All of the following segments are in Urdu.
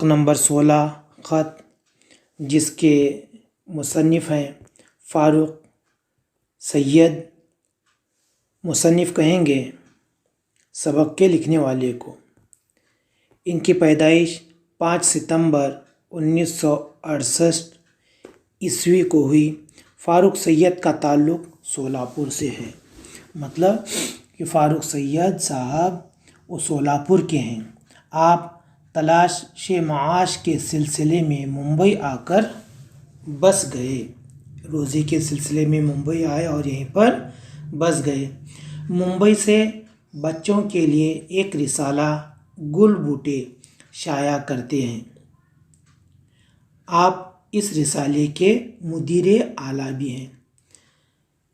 نمبر 16 خط، جس کے مصنف ہیں فاروق سید۔ مصنف کہیں گے سبق کے لکھنے والے کو۔ ان کی پیدائش 5 ستمبر 1968 عیسوی کو ہوئی۔ فاروق سید کا تعلق سولاپور سے ہے، مطلب کہ فاروق سید صاحب وہ سولاپور کے ہیں۔ آپ تلاش معاش کے سلسلے میں ممبئی آ کر بس گئے، روزی کے سلسلے میں ممبئی آئے اور یہیں پر بس گئے۔ ممبئی سے بچوں کے لیے ایک رسالہ گل بوٹے شائع کرتے ہیں۔ آپ اس رسالے کے مدیر اعلیٰ بھی ہیں۔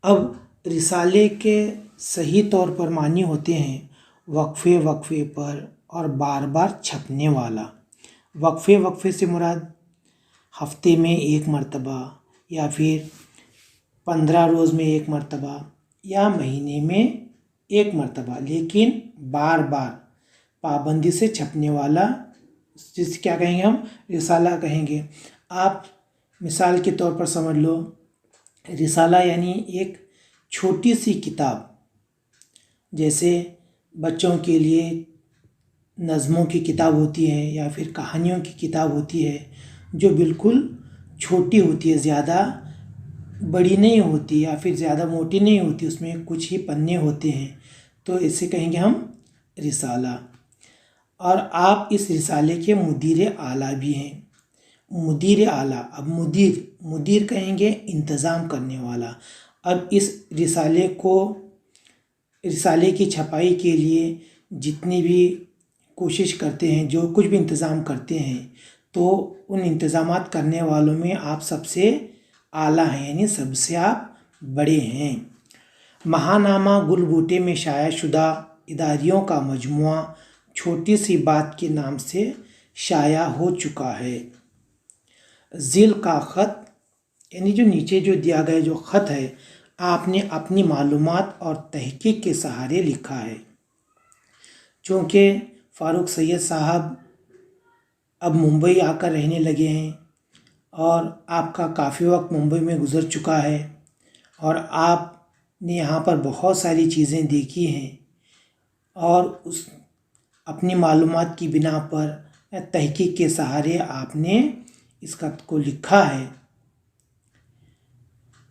اب رسالے کے صحیح طور پر معنی ہوتے ہیں وقفے پر اور بار بار چھپنے والا۔ وقفے سے مراد ہفتے میں ایک مرتبہ یا پھر 15 روز میں ایک مرتبہ یا مہینے میں ایک مرتبہ، لیکن بار بار پابندی سے چھپنے والا، جس کیا کہیں گے ہم رسالہ کہیں گے۔ آپ مثال کے طور پر سمجھ لو، رسالہ یعنی ایک چھوٹی سی کتاب، جیسے بچوں کے لیے نظموں کی کتاب ہوتی ہے یا پھر کہانیوں کی کتاب ہوتی ہے، جو بالکل چھوٹی ہوتی ہے، زیادہ بڑی نہیں ہوتی یا پھر زیادہ موٹی نہیں ہوتی، اس میں کچھ ہی پنے ہوتے ہیں، تو اسے کہیں گے ہم رسالہ۔ اور آپ اس رسالے کے مدیر اعلیٰ بھی ہیں۔ مدیر اعلیٰ، اب مدیر کہیں گے انتظام کرنے والا۔ اب اس رسالے کی چھپائی کے لیے جتنی بھی کوشش کرتے ہیں، جو کچھ بھی انتظام کرتے ہیں، تو ان انتظامات کرنے والوں میں آپ سب سے اعلیٰ ہیں، یعنی سب سے آپ بڑے ہیں۔ ماہنامہ گل بوٹے میں شائع شدہ اداریوں کا مجموعہ چھوٹی سی بات کے نام سے شائع ہو چکا ہے۔ ذیل کا خط، یعنی جو نیچے جو دیا گیا جو خط ہے، آپ نے اپنی معلومات اور تحقیق کے سہارے لکھا ہے۔ چونکہ فاروق سید صاحب اب ممبئی آ کر رہنے لگے ہیں اور آپ کا کافی وقت ممبئی میں گزر چکا ہے اور آپ نے یہاں پر بہت ساری چیزیں دیکھی ہیں، اور اپنی معلومات کی بنا پر تحقیق کے سہارے آپ نے اس خط کو لکھا ہے۔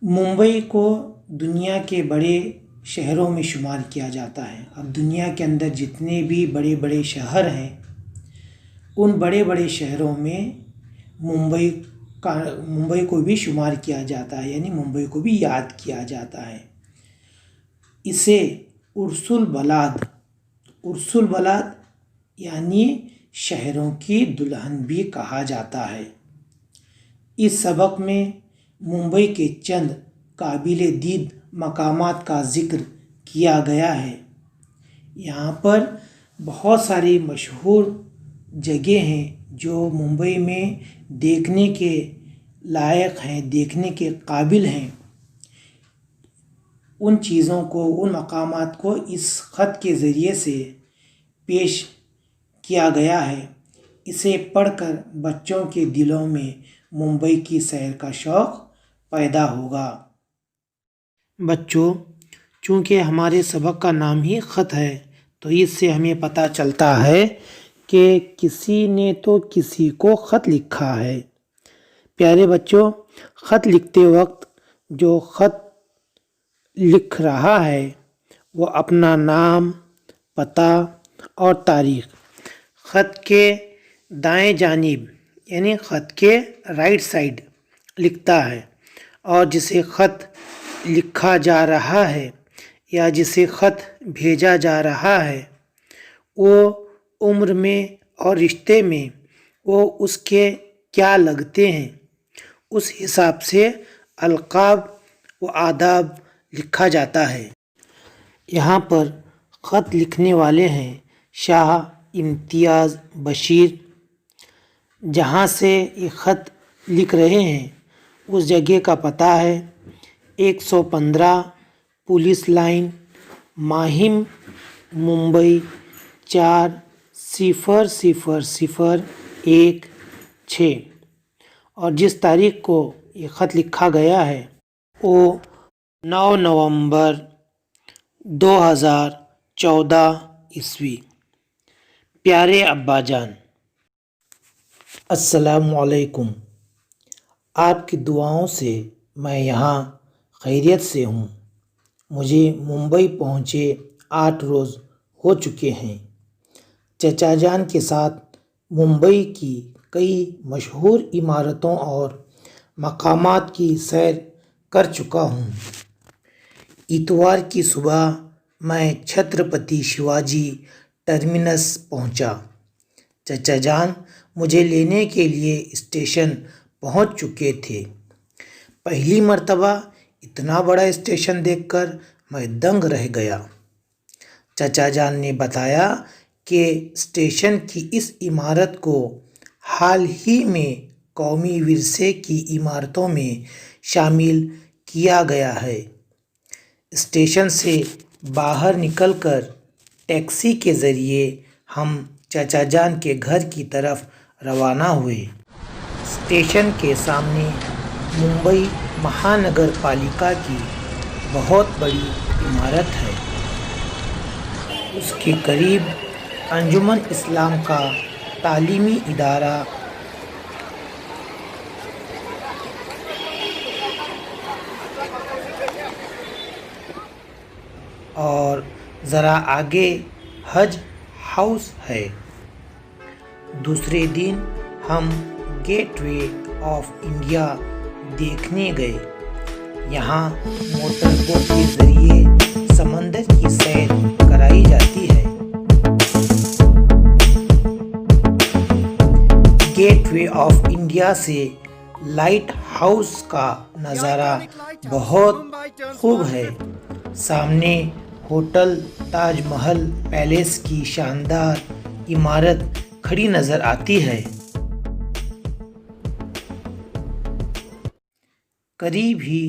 ممبئی کو دنیا کے بڑے شہروں میں شمار کیا جاتا ہے۔ اب دنیا کے اندر جتنے بھی بڑے بڑے شہر ہیں، ان بڑے بڑے شہروں میں ممبئی کو بھی شمار کیا جاتا ہے، یعنی ممبئی کو بھی یاد کیا جاتا ہے۔ اسے عرس البلاد یعنی شہروں کی دلہن بھی کہا جاتا ہے۔ اس سبق میں ممبئی کے چند قابل دید مقامات کا ذکر کیا گیا ہے۔ یہاں پر بہت ساری مشہور جگہ ہیں جو ممبئی میں دیکھنے کے لائق ہیں، دیکھنے کے قابل ہیں۔ ان چیزوں کو، ان مقامات کو اس خط کے ذریعے سے پیش کیا گیا ہے۔ اسے پڑھ کر بچوں کے دلوں میں ممبئی کی سیر کا شوق پیدا ہوگا۔ بچوں، چونکہ ہمارے سبق کا نام ہی خط ہے، تو اس سے ہمیں پتہ چلتا ہے کہ کسی نے تو کسی کو خط لکھا ہے۔ پیارے بچوں، خط لکھتے وقت جو خط لکھ رہا ہے وہ اپنا نام، پتہ اور تاریخ خط کے دائیں جانب یعنی خط کے رائٹ سائڈ لکھتا ہے، اور جسے خط لکھا جا رہا ہے یا جسے خط بھیجا جا رہا ہے، وہ عمر میں اور رشتے میں وہ اس کے کیا لگتے ہیں، اس حساب سے القاب و آداب لکھا جاتا ہے۔ یہاں پر خط لکھنے والے ہیں شاہ امتیاز بشیر۔ جہاں سے یہ خط لکھ رہے ہیں اس جگہ کا پتہ ہے 115 پولیس لائن، ماہم، ممبئی 400001 2006 اور جس تاریخ کو یہ خط لکھا گیا ہے وہ 9 نومبر 2014 عیسوی۔ پیارے ابا جان، السلام علیکم۔ آپ کی دعاؤں سے میں یہاں خیریت سے ہوں۔ مجھے ممبئی پہنچے 8 روز ہو چکے ہیں۔ چچا جان کے ساتھ ممبئی کی کئی مشہور عمارتوں اور مقامات کی سیر کر چکا ہوں۔ اتوار کی صبح میں چھترپتی شیواجی ٹرمینس پہنچا۔ چچا جان مجھے لینے کے لیے اسٹیشن پہنچ چکے تھے۔ پہلی مرتبہ اتنا بڑا اسٹیشن دیکھ کر میں دنگ رہ گیا۔ چچا جان نے بتایا کہ اسٹیشن کی اس عمارت کو حال ہی میں قومی ورثے کی عمارتوں میں شامل کیا گیا ہے۔ اسٹیشن سے باہر نکل کر ٹیکسی کے ذریعے ہم چچا جان کے گھر کی طرف روانہ ہوئے۔ اسٹیشن کے سامنے ممبئی مہانگر پالیکا کی بہت بڑی عمارت ہے۔ اس کے قریب انجمن اسلام کا تعلیمی ادارہ اور ذرا آگے حج ہاؤس ہے۔ دوسرے دن ہم گیٹ وے آف انڈیا دیکھنے گئے۔ یہاں موٹر بوٹ کے ذریعے سمندر کی سیر کرائی جاتی ہے۔ گیٹ وے آف انڈیا سے لائٹ ہاؤس کا نظارہ بہت خوب ہے۔ سامنے ہوٹل تاج محل پیلیس کی شاندار عمارت کھڑی نظر آتی ہے۔ قریب ہی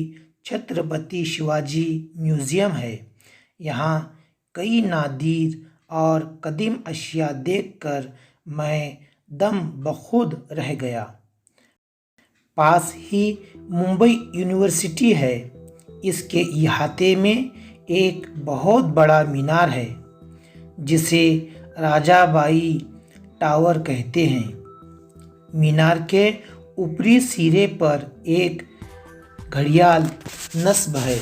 چھترپتی شیواجی میوزیم ہے۔ یہاں کئی نادر اور قدیم اشیاء دیکھ کر میں دم بخود رہ گیا۔ پاس ہی ممبئی یونیورسٹی ہے۔ اس کے احاطے میں ایک بہت بڑا مینار ہے جسے راجہ بائی ٹاور کہتے ہیں۔ مینار کے اوپری سرے پر ایک گھڑیال نصب ہے۔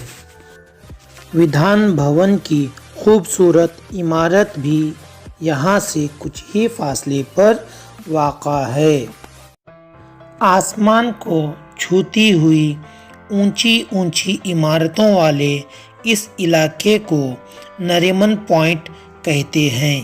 ودھان بھون کی خوبصورت عمارت بھی یہاں سے کچھ ہی فاصلے پر واقع ہے۔ آسمان کو چھوتی ہوئی اونچی اونچی عمارتوں والے اس علاقے کو نریمن پوائنٹ کہتے ہیں۔